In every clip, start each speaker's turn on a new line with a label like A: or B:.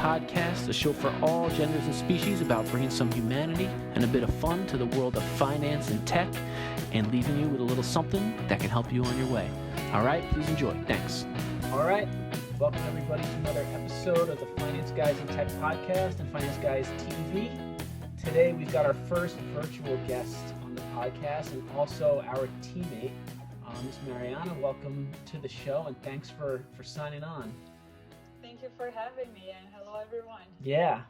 A: podcast, a show for all genders and species about bringing some humanity and a bit of fun to the world of finance and tech and leaving you with a little something that can help you on your way. All right, please enjoy. Thanks. All right, welcome everybody to another episode of the Finance Guys and Tech podcast and Finance Guys TV. Today we've got our first virtual guest on the podcast and also our teammate, Ms. Mariana. Welcome to the show and thanks for signing on.
B: Thank you for having me, and hello everyone.
A: Yeah,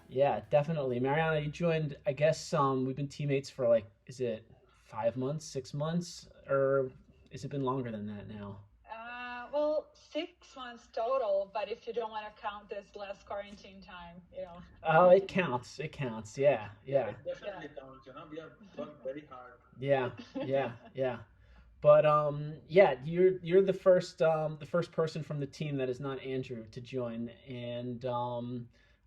A: definitely. Mariana, you joined, I guess we've been teammates for like, is it 5 months, 6 months, or has it been longer than that now?
B: Well, 6 months total, but if you don't want to count this last quarantine time,
A: Oh, it counts, yeah.
C: It definitely counts, we have worked very hard.
A: Yeah. But you're the first person from the team that is not Andrew to join, and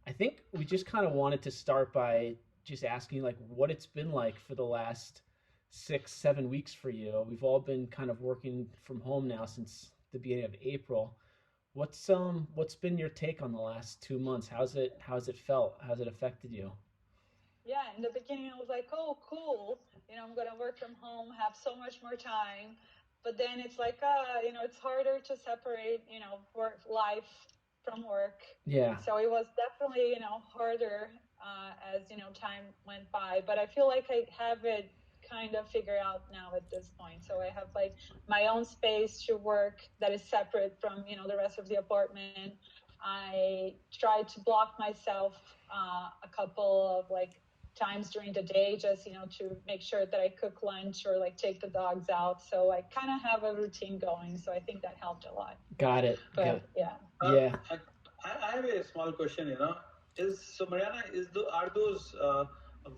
A: I think we just kind of wanted to start by just asking like what it's been like for the last 6-7 weeks for you. We've all been kind of working from home now since the beginning of April. What's been your take on the last 2 months? How's it felt? How's it affected you?
B: Yeah, in the beginning I was like, oh, cool. I'm going to work from home, have so much more time. But then it's like, it's harder to separate, work life from work.
A: Yeah.
B: So it was definitely, harder as, time went by. But I feel like I have it kind of figured out now at this point. So I have like my own space to work that is separate from, the rest of the apartment. I try to block myself a couple of like times during the day, just to make sure that I cook lunch or like take the dogs out. So I kind of have a routine going. So I think that helped a lot.
A: Got it.
B: But yeah.
C: I have a small question. Mariana, are those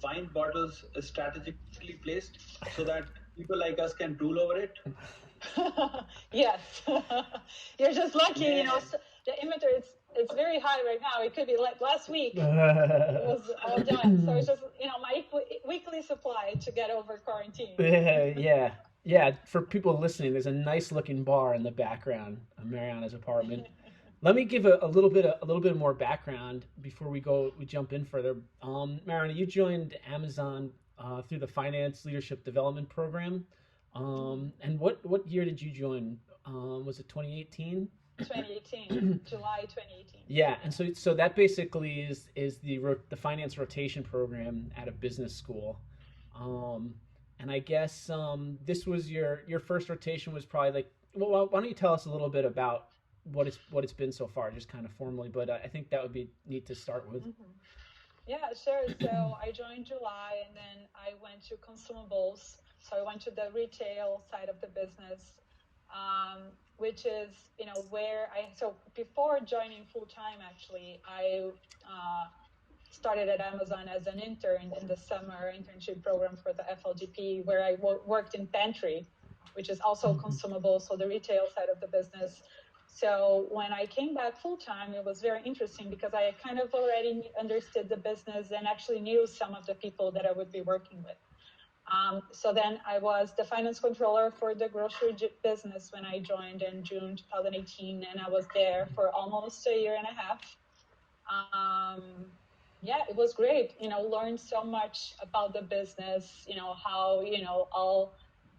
C: wine bottles strategically placed so that people like us can drool over it?
B: Yes. You're just lucky. The inventory it's very high right now. It could be like last week. It was all done. So it's just, my weekly supply to get over quarantine.
A: Yeah. For people listening, there's a nice looking bar in the background of Mariana's apartment. Let me give a little bit more background before we jump in further. Mariana, you joined Amazon through the Finance Leadership Development Program. And what year did you join? Was it 2018?
B: 2018, July 2018.
A: Yeah, and so that basically is the finance rotation program at a business school, and I guess this was your first rotation was probably like. Well, why don't you tell us a little bit about what it's been so far, just kind of formally, but I think that would be neat to start with.
B: Mm-hmm. Yeah, sure. So I joined July, and then I went to consumables. So I went to the retail side of the business. Which is, where so before joining full time, actually, I started at Amazon as an intern in the summer internship program for the FLDP, where I worked in pantry, which is also consumable, so the retail side of the business. So when I came back full time, it was very interesting because I kind of already understood the business and actually knew some of the people that I would be working with. So then I was the finance controller for the grocery business when I joined in June 2018, and I was there for almost a year and a half. It was great, learned so much about the business, how, how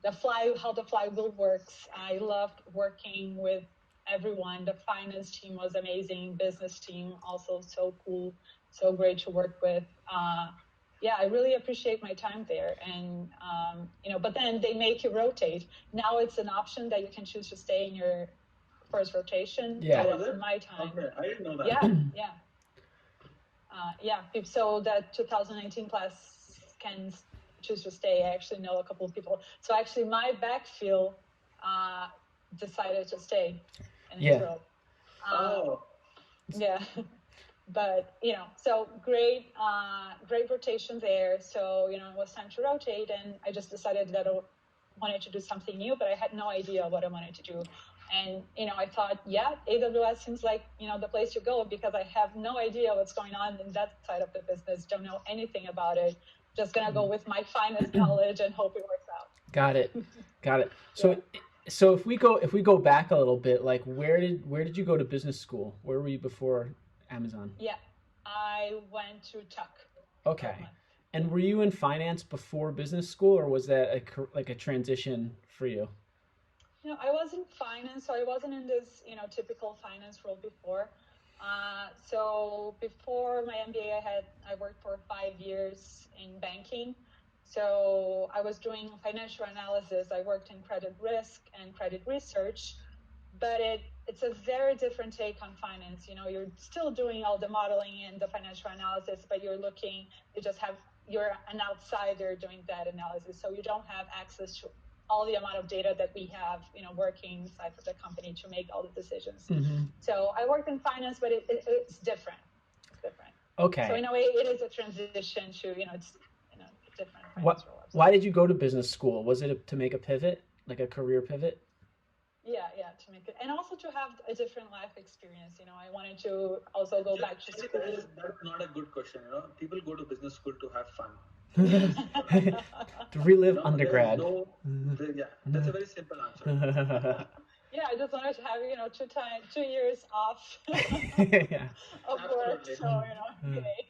B: the flywheel works. I loved working with everyone. The finance team was amazing. Business team also so cool, so great to work with. I really appreciate my time there. And, but then they make you rotate. Now it's an option that you can choose to stay in your first rotation.
A: Yeah.
B: That's in my time.
C: Okay, I didn't know that.
B: Yeah. So that 2019 class can choose to stay. I actually know a couple of people. So actually my backfill decided to stay in his role. Yeah. But, so great rotation there. So, it was time to rotate, and I just decided that I wanted to do something new, but I had no idea what I wanted to do. And, I thought, AWS seems like, the place to go because I have no idea what's going on in that side of the business. Don't know anything about it. Just going to go with my finest knowledge and hope it works out.
A: Got it. So if we go back a little bit, like where did you go to business school? Where were you before Amazon?
B: Yeah. I went to Tuck for a
A: Okay.
B: month.
A: And were you in finance before business school, or was that like a transition for you?
B: I was in finance, so I wasn't in this, typical finance role before. So before my MBA, I worked for 5 years in banking. So I was doing financial analysis. I worked in credit risk and credit research, but it's a very different take on finance. You're still doing all the modeling and the financial analysis, but you're an outsider doing that analysis. So you don't have access to all the amount of data that we have, working inside of the company to make all the decisions.
A: Mm-hmm.
B: So I worked in finance, but it's different. It's different.
A: Okay.
B: So in a way, it is a transition to, it's different finance role.
A: Why did you go to business school? Was it to make a pivot, like a career pivot?
B: Yeah, to make it, and also to have a different life experience. I wanted to also go back to school.
C: That is not a good question. People go to business school to have fun.
A: To relive undergrad.
C: That's a very simple answer.
B: Yeah, I just wanted to have 2 years off
A: Yeah.
B: of work. So yay.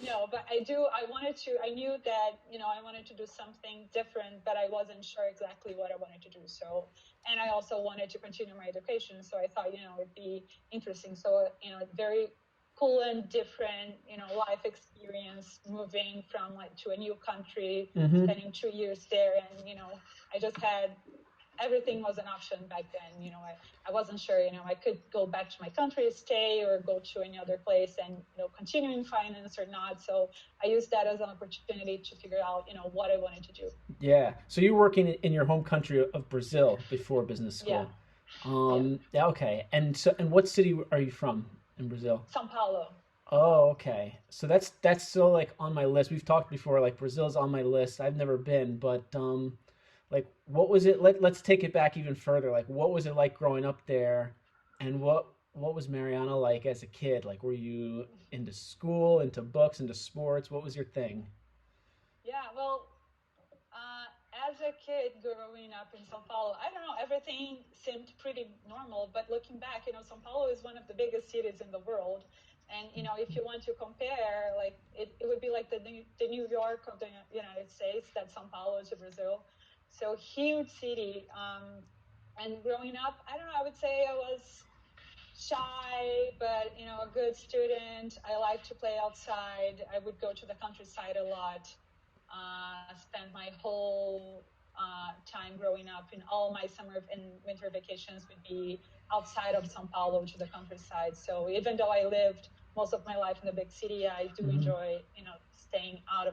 B: No, but I knew that, I wanted to do something different, but I wasn't sure exactly what I wanted to do. So, and I also wanted to continue my education. So I thought, it'd be interesting. So, very cool and different, life experience, moving from to a new country, spending 2 years there. And, I just had, everything was an option back then. I wasn't sure, I could go back to my country, stay, or go to any other place and, continue in finance or not. So I used that as an opportunity to figure out, what I wanted to do.
A: Yeah. So you're working in your home country of Brazil before business school. Yeah. Okay. And what city are you from in Brazil?
B: São Paulo.
A: Oh, okay. So that's still like on my list. We've talked before, like Brazil's on my list. I've never been, but like what was it? Let's take it back even further. Like what was it like growing up there, and what was Mariana like as a kid? Like were you into school, into books, into sports? What was your thing?
B: Yeah, well, as a kid growing up in São Paulo, I don't know, everything seemed pretty normal. But looking back, São Paulo is one of the biggest cities in the world. And, if you want to compare, like it would be like the New York of the United States, that's São Paulo to Brazil. So huge city. And growing up, I don't know, I would say I was shy, but, a good student. I liked to play outside. I would go to the countryside a lot. Spent my whole time growing up, in all my summer and winter vacations would be outside of São Paulo to the countryside. So even though I lived most of my life in the big city, I do enjoy, staying out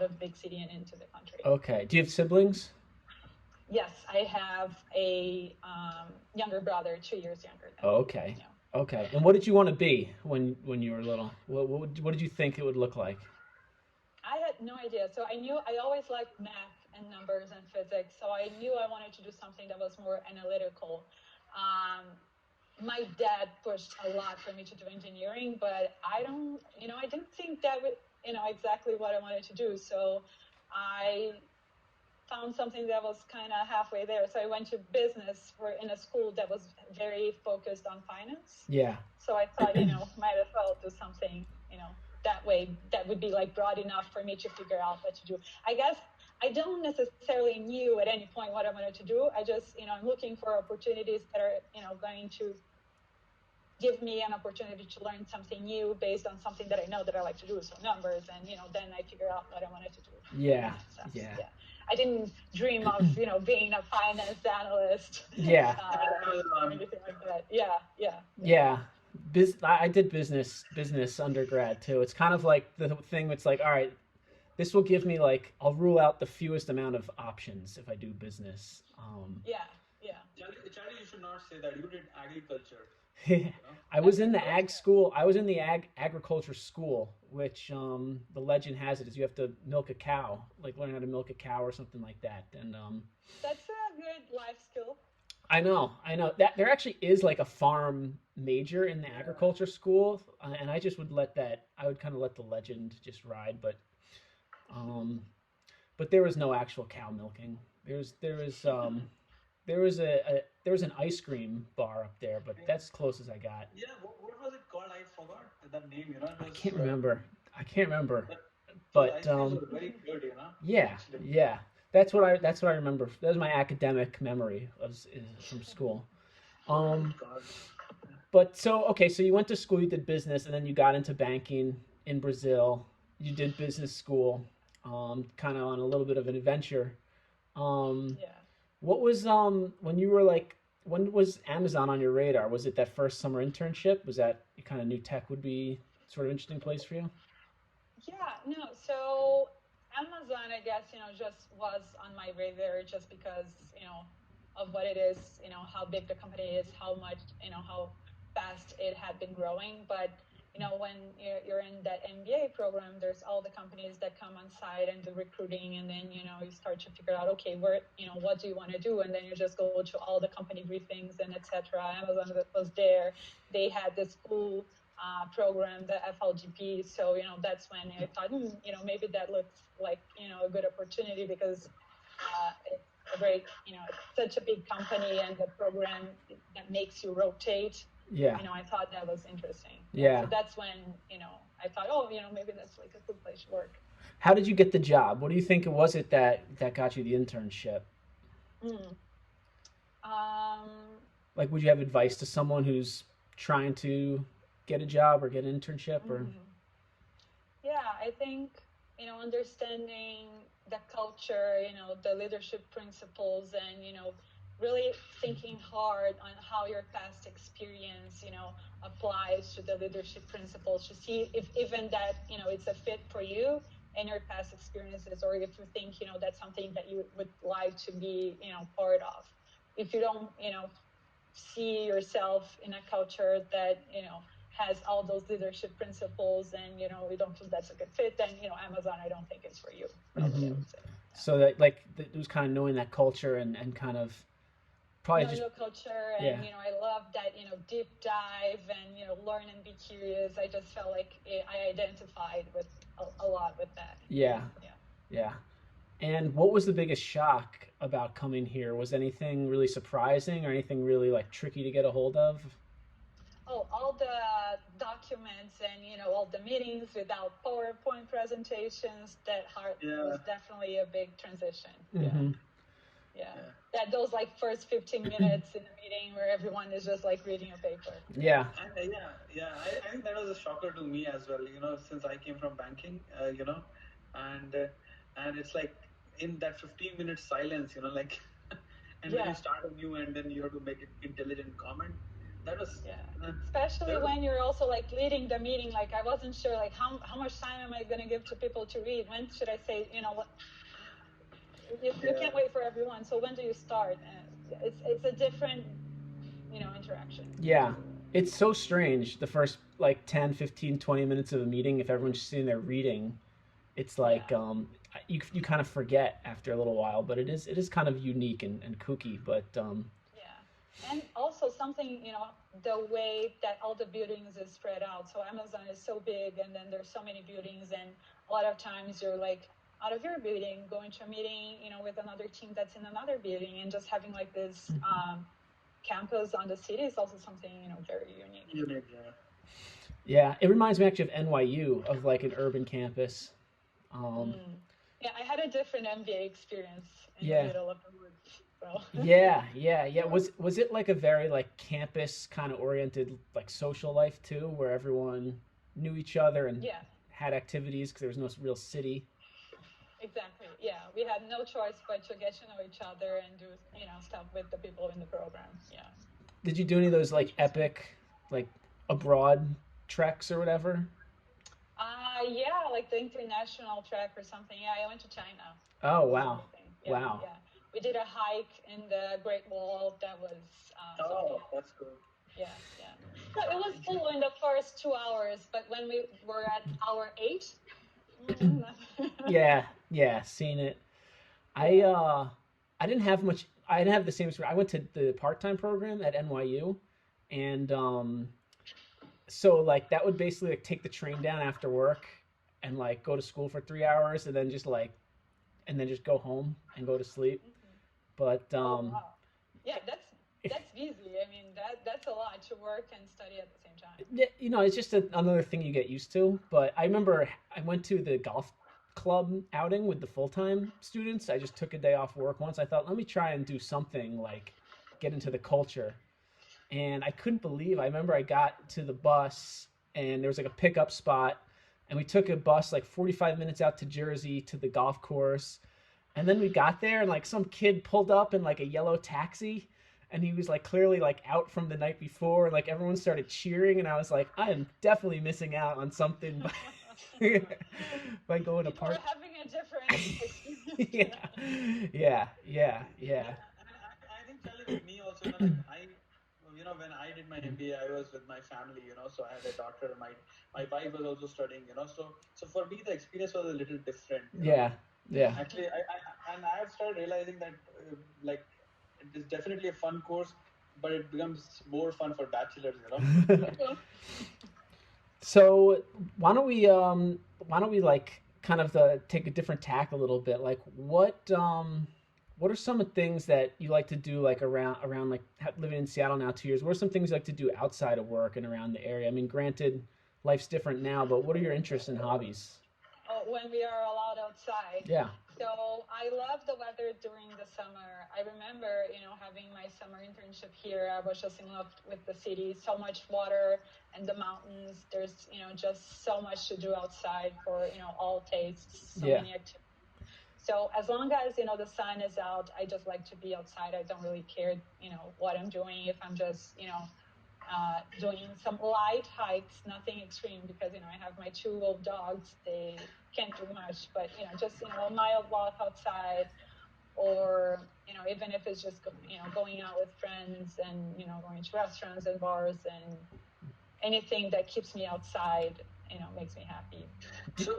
B: of big city and into the country.
A: Okay. Do you have siblings?
B: Yes, I have a younger brother, 2 years younger than
A: Oh, okay.
B: me.
A: Okay. And what did you want to be when you were little? What did you think it would look like?
B: I had no idea. So I always liked math and numbers and physics. So I knew I wanted to do something that was more analytical. My dad pushed a lot for me to do engineering, but I didn't think that would, exactly what I wanted to do. So I found something that was kind of halfway there. So I went to business in a school that was very focused on finance.
A: Yeah.
B: So I thought, might as well do something, that way that would be like broad enough for me to figure out what to do. I guess I don't necessarily knew at any point what I wanted to do. I just, I'm looking for opportunities that are, going to give me an opportunity to learn something new based on something that I know that I like to do. So numbers, and, then I figure out what I wanted to do.
A: Yeah.
B: Yeah. I didn't dream of, being a finance analyst.
A: Yeah.
B: Or anything like that. Yeah.
A: I did business undergrad too. It's kind of like the thing that's like, all right, this will give me like, I'll rule out the fewest amount of options if I do business.
B: Yeah.
C: Charlie, you should not say that. You did agriculture.
A: I was in the ag school. I was in the agriculture school, which the legend has it is you have to milk a cow, like learn how to milk a cow or something like that. And
B: that's a good life skill.
A: I know that there actually is like a farm major in the agriculture school, and I just would I would kind of let the legend just ride, but there was no actual cow milking. There was an ice cream bar up there, but that's close as I got.
C: Yeah, what was it called? I forgot the name. It
A: I
C: was
A: can't remember. I can't remember.
C: but those
A: But
C: ice creams were very good.
A: yeah,
C: Actually.
A: yeah. That's what I remember. That was my academic memory is from school. Um,
C: God.
A: but so okay, so you went to school, you did business, and then you got into banking in Brazil. You did business school, kind of on a little bit of an adventure. Um,
B: Yeah.
A: what was when you were like when was Amazon on your radar? Was it that first summer internship? Was that you kind of knew tech would be sort of interesting place for you?
B: Yeah, no. So Amazon, I guess, just was on my radar just because, of what it is, how big the company is, how much, how fast it had been growing. But, when you're in that MBA program, there's all the companies that come on site and do recruiting. And then, you start to figure out, okay, where, what do you want to do? And then you just go to all the company briefings and etc. Amazon was there. They had this cool program, the FLGP. So, that's when I thought, maybe that looks like, a good opportunity because it's a very, it's such a big company and the program that makes you rotate.
A: Yeah.
B: I thought that was interesting.
A: Yeah.
B: So that's when, I thought, oh, maybe that's like a good place to work.
A: How did you get the job? What do you think it was it that got you the internship?
B: Mm. Um,
A: Like, would you have advice to someone who's trying to get a job or get an internship or?
B: Yeah, I think, understanding the culture, the leadership principles and, really thinking hard on how your past experience, applies to the leadership principles to see if even that, it's a fit for you and your past experiences, or if you think, that's something that you would like to be, part of. If you don't, see yourself in a culture that, has all those leadership principles and, you don't feel that's a good fit, then, Amazon, I don't think it's for you, probably, I would say. Yeah.
A: So that like it was kind of knowing that culture and kind of probably
B: Knowing
A: just
B: the culture and,
A: yeah.
B: I love that, deep dive and, learn and be curious. I just felt like I identified with a lot with that.
A: Yeah.
B: Yeah.
A: Yeah. And what was the biggest shock about coming here? Was anything really surprising or anything really like tricky to get a hold of?
B: Oh, all the documents and, all the meetings without PowerPoint presentations, was definitely a big transition.
A: Mm-hmm.
B: Yeah. That those like first 15 minutes in the meeting where everyone is just like reading a paper.
A: Yeah.
C: And I think that was a shocker to me as well, since I came from banking, and it's like in that 15-minute silence, like, and then you start a new and then you have to make an intelligent comment. That was,
B: especially when you're also like leading the meeting. Like I wasn't sure like how much time am I going to give to people to read? When should I say, what? You can't wait for everyone. So when do you start? It's a different, interaction.
A: Yeah. It's so strange the first like 10, 15, 20 minutes of a meeting if everyone's just sitting there reading. It's like you kind of forget after a little while, but it is kind of unique and kooky, but
B: and also something, the way that all the buildings is spread out. So Amazon is so big and then there's so many buildings, and a lot of times you're like out of your building going to a meeting, with another team that's in another building, and just having like this campus on the city is also something, very unique.
A: Yeah, it reminds me actually of NYU, of like an urban campus.
B: Yeah, I had a different MBA experience in the middle of the woods. So.
A: Yeah. Was it like a very like campus kind of oriented like social life too, where everyone knew each other and had activities because there was no real city?
B: Exactly. Yeah, we had no choice but to get to know each other and do stuff with the people in the program. Yeah.
A: Did you do any of those like epic, like abroad treks or whatever?
B: Yeah, like the international trek or something. Yeah, I went to China.
A: Oh wow.
B: Yeah,
A: wow.
B: Yeah. We did a hike in the Great Wall. That was
C: that's cool.
B: Yeah. So it was cool in the first 2 hours, but when we were at hour 8,
A: yeah, seen it. I didn't have much. I didn't have the same experience. I went to the part-time program at NYU, and so like that would basically like take the train down after work and like go to school for 3 hours and then just go home and go to sleep. But
B: wow. Yeah, that's busy. I mean that's a lot to work and study at the same time.
A: Yeah, it's just another thing you get used to. But I remember I went to the golf club outing with the full-time students. I just took a day off work once. I thought, let me try and do something like get into the culture. And I couldn't believe, I remember I got to the bus and there was like a pickup spot and we took a bus like 45 minutes out to Jersey to the golf course. And then we got there and like some kid pulled up in like a yellow taxi and he was like clearly like out from the night before and like everyone started cheering and I was like, I am definitely missing out on something by going to
B: People
A: park.
B: are having a different experience.
A: Yeah.
C: I think, Charlie, with me also, when I did my MBA, I was with my family, so I had a daughter. My wife was also studying, so for me, the experience was a little different.
A: Yeah.
C: Actually, I have started realizing that, like, it is definitely a fun course, but it becomes more fun for bachelors,
A: So why don't we like kind of take a different tack a little bit? Like what are some of the things that you like to do like around like living in Seattle now 2 years? What are some things you like to do outside of work and around the area? I mean, granted, life's different now, but what are your interests and hobbies?
B: When we are allowed outside.
A: Yeah.
B: So I love the weather during the summer. I remember, having my summer internship here. I was just in love with the city, so much water and the mountains. There's, just so much to do outside for, all tastes, so many activities. So as long as, the sun is out, I just like to be outside. I don't really care, what I'm doing. If I'm just, doing some light hikes, nothing extreme because, I have my 2 old dogs. They can't do much, but, just, a mild walk outside or, even if it's just, going out with friends and, going to restaurants and bars and anything that keeps me outside, makes me happy.
C: So,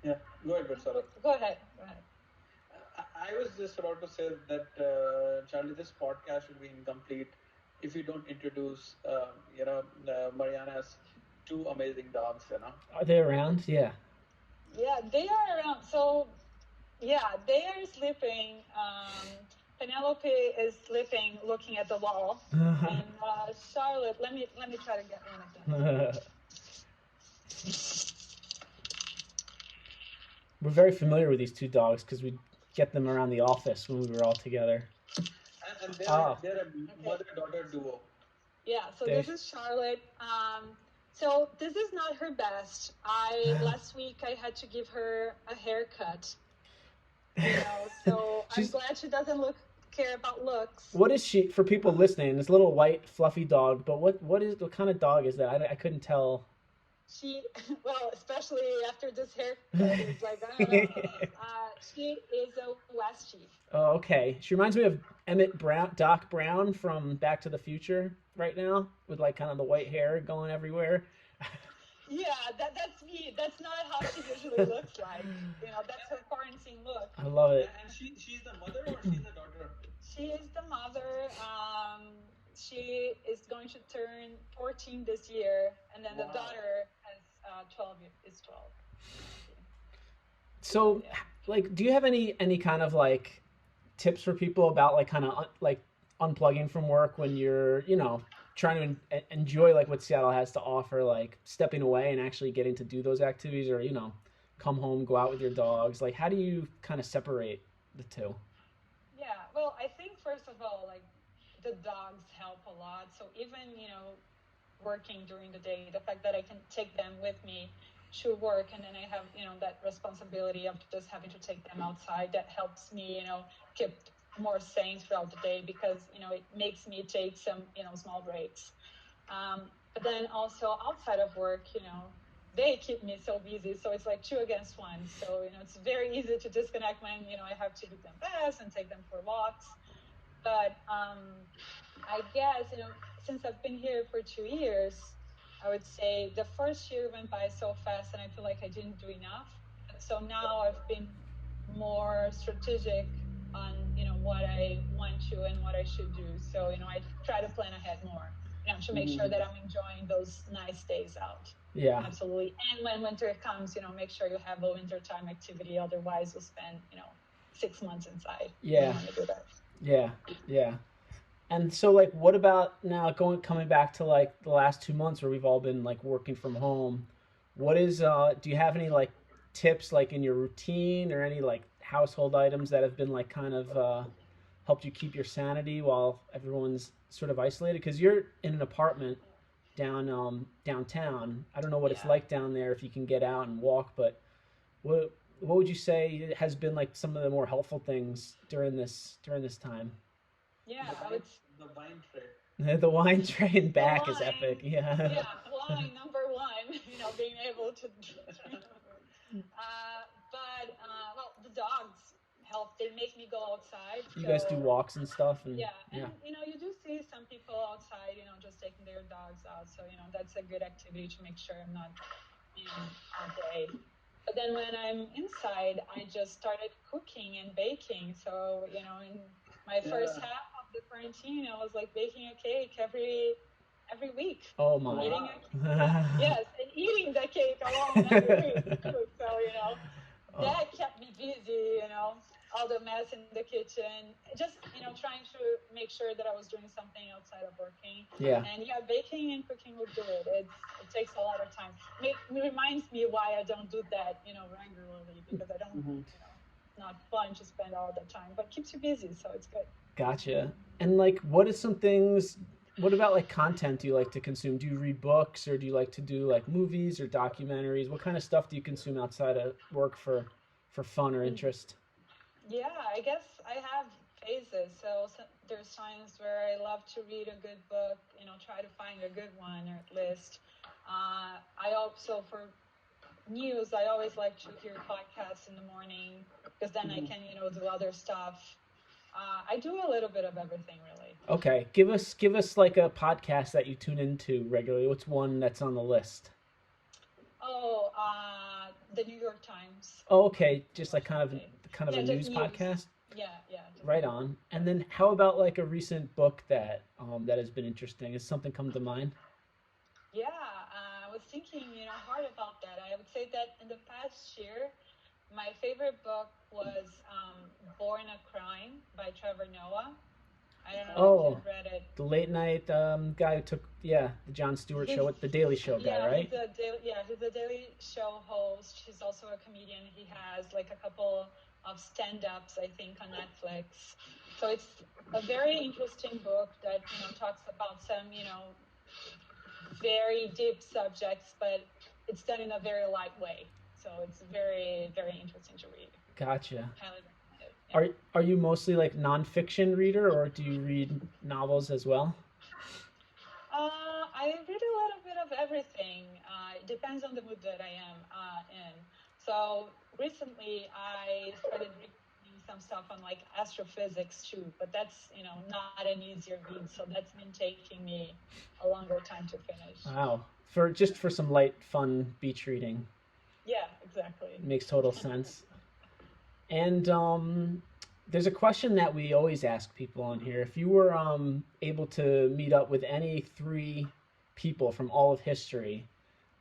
C: yeah, go ahead, sorry.
B: Go ahead.
C: I was just about to say that, Charlie, this podcast would be incomplete if you don't introduce, Mariana's 2 amazing dogs,
A: Are they around? Yeah.
B: Yeah, they are around. So, yeah, they are sleeping. Penelope is sleeping, looking at the wall, and Charlotte. Let me try to get one of them.
A: We're very familiar with these 2 dogs because we get them around the office when we were all together.
C: And they're a mother-daughter duo.
B: Yeah, so this is Charlotte. So this is not her best. Last week I had to give her a haircut. So I'm glad she doesn't care about looks.
A: What is she, for people listening? This little white fluffy dog, but what kind of dog is that? I couldn't tell.
B: Especially after this haircut, it's like, I don't know. She is a Westie.
A: Oh, okay. She reminds me of Doc Brown from Back to the Future right now, with like kind of the white hair going everywhere.
B: Yeah, that's me. That's not how she usually looks like. That's her quarantine look.
A: I love it.
C: And she's the mother or she's the daughter?
B: She is the mother. She is going to turn 14 this year, and then the daughter has 12. Is 12.
A: So, like, do you have any kind of like tips for people about like kind of like unplugging from work when you're trying to enjoy like what Seattle has to offer, like stepping away and actually getting to do those activities, or come home, go out with your dogs? Like, how do you kind of separate the 2?
B: Yeah, well, I think first of all, like, the dogs help a lot. So even, working during the day, the fact that I can take them with me to work and then I have, that responsibility of just having to take them outside, that helps me, keep more sane throughout the day because, it makes me take some, small breaks. But then also outside of work, they keep me so busy. So it's like 2 against 1. So, it's very easy to disconnect when, I have to give them baths and take them for walks. But I guess, since I've been here for 2 years, I would say the first year went by so fast and I feel like I didn't do enough. So now I've been more strategic on, what I want to and what I should do. So, I try to plan ahead more, to make sure that I'm enjoying those nice days out.
A: Yeah.
B: Absolutely. And when winter comes, make sure you have a wintertime activity. Otherwise, you'll spend, 6 months inside.
A: Yeah.
B: You want to do that.
A: Yeah. And so, like, what about now coming back to like the last 2 months where we've all been like working from home? What is do you have any like tips like in your routine or any like household items that have been like kind of helped you keep your sanity while everyone's sort of isolated? Because you're in an apartment downtown. I don't know what it's
B: Yeah.
A: like down there if you can get out and walk, but what would you say has been like some of the more helpful things during this time?
B: Yeah,
C: The
B: I
C: wine,
B: would.
C: the wine tray.
A: The wine train
B: The
A: back is epic.
B: wine,
A: Yeah.
B: yeah, wine number one. Being able to drink. Well, the dogs help. They make me go outside.
A: You guys do
B: So
A: walks and stuff, and
B: yeah,
A: yeah.
B: and you do see some people outside, just taking their dogs out. So that's a good activity to make sure I'm not all day. But then when I'm inside, I just started cooking and baking. So in my first half of the quarantine, I was like baking a cake every week.
A: Oh my.
B: Eating yes, and eating the cake alone every week. So
A: Oh,
B: that kept me busy. All the mess in the kitchen, just trying to make sure that I was doing something outside of working.
A: yeah.
B: And yeah, baking and cooking will do it. It takes a lot of time. It reminds me why I don't do that regularly, because I don't it's not fun to spend all the time, but keeps you busy, so it's good.
A: Gotcha. And like, what is some things? What about like content do you like to consume? Do you read books or do you like to do like movies or documentaries? What kind of stuff do you consume outside of work for fun or interest?
B: Yeah, I guess I have phases. So there's times where I love to read a good book, try to find a good one or at least. I also, for news, I always like to hear podcasts in the morning because then I can, do other stuff. I do a little bit of everything, really.
A: Okay, give us like a podcast that you tune into regularly. What's one that's on the list?
B: Oh, the New York Times.
A: Oh, okay, just like kind of a
B: Yeah, just
A: news
B: news.
A: podcast.
B: Yeah, yeah.
A: Right on. And then how about like a recent book that that has been interesting? Has something come to mind?
B: Yeah, I was thinking, hard about that. I would say that in the past year, my favorite book was Born a Crime by Trevor Noah. I don't know if
A: Oh,
B: you've read it.
A: the late night guy who took the Jon Stewart
B: He's
A: show, the Daily Show guy,
B: yeah,
A: right?
B: he's a Daily Show host. He's also a comedian. He has like a couple of stand-ups, I think, on Netflix. So it's a very interesting book that talks about some very deep subjects, but it's done in a very light way. So it's very, very interesting to read.
A: Gotcha.
B: Highly recommend it. Yeah.
A: Are you mostly like nonfiction reader or do you read novels as well?
B: I read a little bit of everything. It depends on the mood that I am in. So recently, I started reading some stuff on like astrophysics too, but that's not an easier read. So that's been taking me a longer time to finish.
A: Wow. For some light, fun beach reading.
B: Yeah, exactly.
A: Makes total sense. And there's a question that we always ask people on here. If you were able to meet up with any three people from all of history,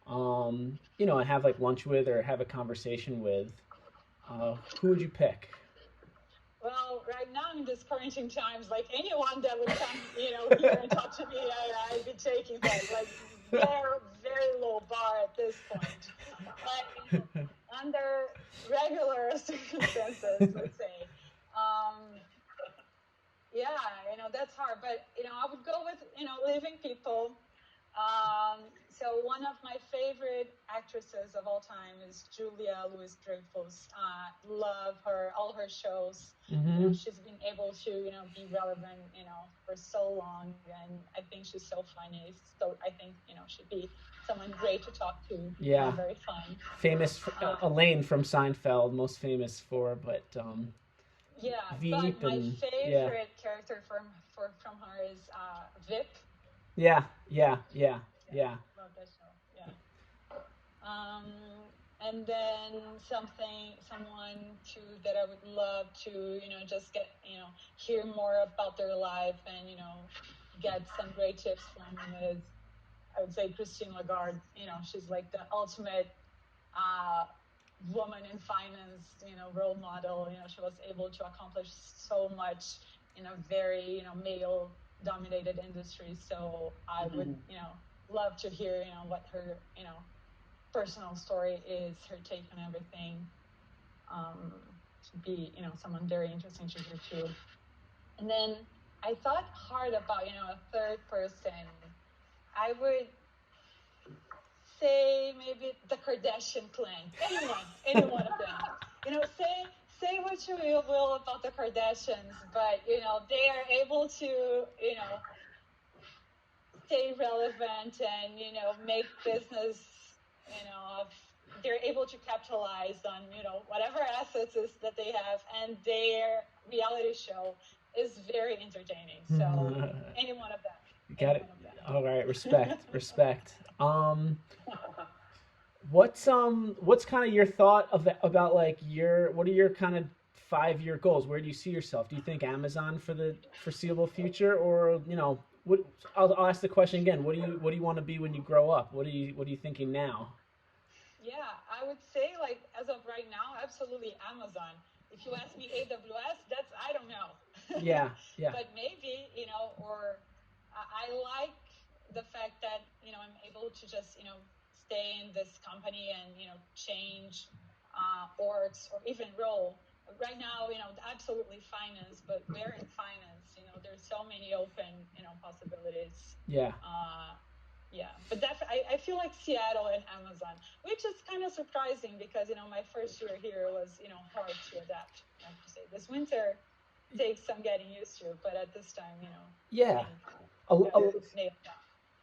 A: and have like lunch with or have a conversation with, who would you pick?
B: Well, right now in this quarantine times, like anyone that would come, here and talk to me, I'd be taking that. Like very, very low bar at this point. But under regular circumstances, let's say, um, yeah, that's hard. But I would go with living people. So one of my favorite actresses of all time is Julia Louis-Dreyfus. Love her, all her shows.
A: Mm-hmm.
B: She's been able to, be relevant, for so long, and I think she's so funny. So I think, she'd be someone great to talk to.
A: Yeah.
B: Very fun.
A: Famous Elaine from Seinfeld, most famous for, but
B: yeah.
A: Veep
B: But my
A: and
B: favorite character from her is Vip.
A: yeah.
B: Love that show. Yeah. And then someone too that I would love to, just get, hear more about their life and, get some great tips from is, I would say, Christine Lagarde. She's like the ultimate woman in finance, role model. She was able to accomplish so much in a very, male dominated industry. So I would, love to hear, what her, personal story is, her take on everything. To be, someone very interesting to hear too. And then I thought hard about, a third person. I would say maybe the Kardashian clan. Any one of them. Say what you will about the Kardashians, but they are able to, stay relevant and make business. They're able to capitalize on whatever assets is that they have, and their reality show is very entertaining. So any one of them.
A: You got it. All right, respect. What's kind of your thought about like what are your kind of 5-year goals? Where do you see yourself? Do you think Amazon for the foreseeable future, or what? I'll ask the question again. What do you want to be when you grow up? What are you thinking now?
B: Yeah, I would say, like, as of right now, absolutely Amazon. If you ask me AWS, I don't know.
A: Yeah.
B: But maybe, or I like the fact that, I'm able to just, stay in this company and, change orgs or even role. Right now, absolutely finance, but where in finance, there's so many open, possibilities.
A: Yeah.
B: Yeah, but I feel like Seattle and Amazon, which is kind of surprising because, my first year here was, hard to adapt. I have to say, this winter takes some getting used to, but at this time,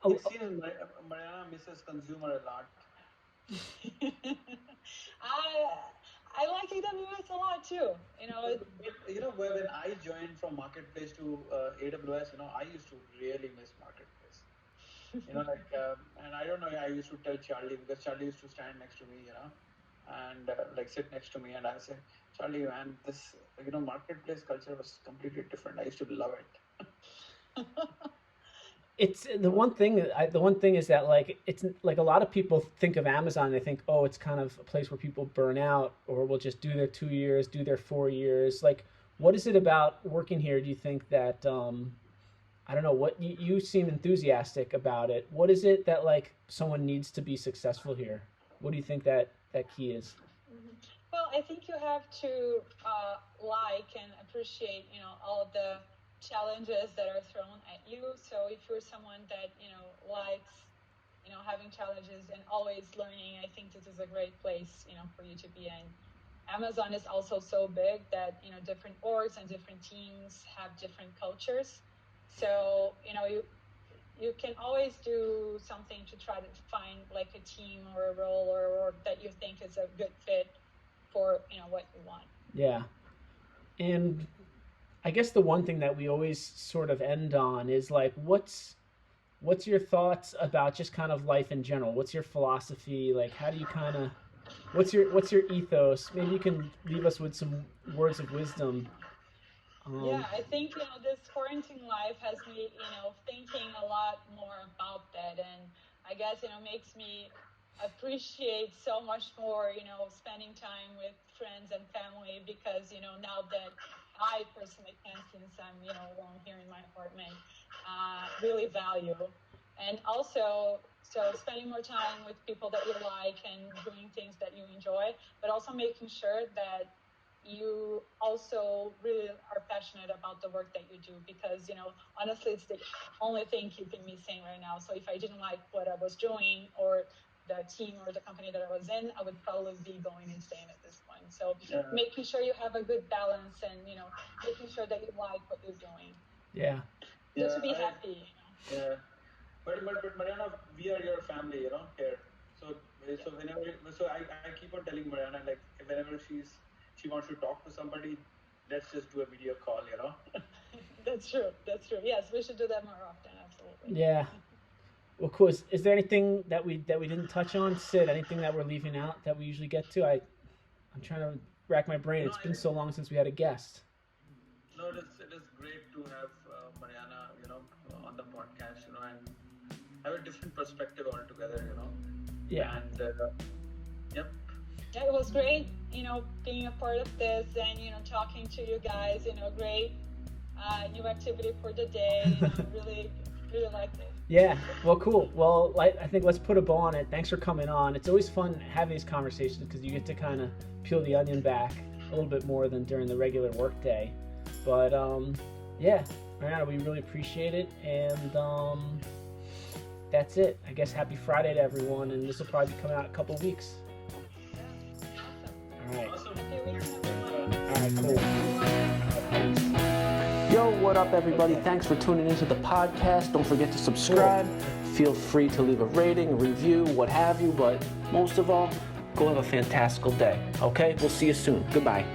C: It seems Mariana misses consumer a lot.
B: I like AWS a lot too.
C: When I joined from Marketplace to AWS, I used to really miss Marketplace. And I don't know, I used to tell Charlie, because Charlie used to stand next to me, and sit next to me, and I say, Charlie, man, this, Marketplace culture was completely different. I used to love it.
A: It's the one thing is that like it's like a lot of people think of Amazon and they think, oh, it's kind of a place where people burn out or will just do their 2 years, do their 4 years. Like, what is it about working here? Do you think that I don't know, what you seem enthusiastic about it. What is it that like someone needs to be successful here? What do you think that key is?
B: Well, I think you have to like and appreciate, all the challenges that are thrown at you. So if you're someone that, likes, having challenges and always learning, I think this is a great place, for you to be in. Amazon is also so big that, different orgs and different teams have different cultures. So, you can always do something to try to find like a team or a role or that you think is a good fit for, what you want.
A: Yeah. And I guess the one thing that we always sort of end on is like, what's your thoughts about just kind of life in general? What's your philosophy? Like, how do you kind of, what's your ethos? Maybe you can leave us with some words of wisdom.
B: Yeah, I think, this quarantine life has me, thinking a lot more about that. And I guess, makes me appreciate so much more, spending time with friends and family because, now that I personally can, since I'm, alone here in my apartment, really value. And also, so spending more time with people that you like and doing things that you enjoy, but also making sure that you also really are passionate about the work that you do because, honestly, it's the only thing keeping me sane right now. So if I didn't like what I was doing or the team or the company that I was in, I would probably be going insane at this point. So making sure you have a good balance and, making sure that you like what you're doing.
A: Yeah.
B: Just to be happy,
C: Yeah. But Mariana, we are your family, here. So whenever, I keep on telling Mariana, like, whenever she wants to talk to somebody, let's just do a video call,
B: That's true. Yes, we should do that more often. Absolutely.
A: Yeah. Well, cool. Is there anything that we didn't touch on, Sid? Anything that we're leaving out that we usually get to? I'm trying to rack my brain. It's been so long since we had a guest.
C: No, it is great to have Mariana, on the podcast, and have a different perspective altogether,
A: Yeah.
C: And yep.
B: Yeah, it was great, being a part of this and, talking to you guys, great new activity for the day. Really, really liked it.
A: Yeah, well, cool. Well, I think let's put a bow on it. Thanks for coming on. It's always fun having these conversations because you get to kind of peel the onion back a little bit more than during the regular work day. But yeah, Mariana, we really appreciate it. And that's it. I guess happy Friday to everyone. And this will probably be coming out in a couple of weeks.
B: Awesome.
A: All right.
B: Awesome. Happy weekend, everyone.
A: All right, cool. Thanks. Yo, what up, everybody? Thanks for tuning into the podcast. Don't forget to subscribe. Feel free to leave a rating, a review, what have you. But most of all, go have a fantastical day. Okay? We'll see you soon. Goodbye.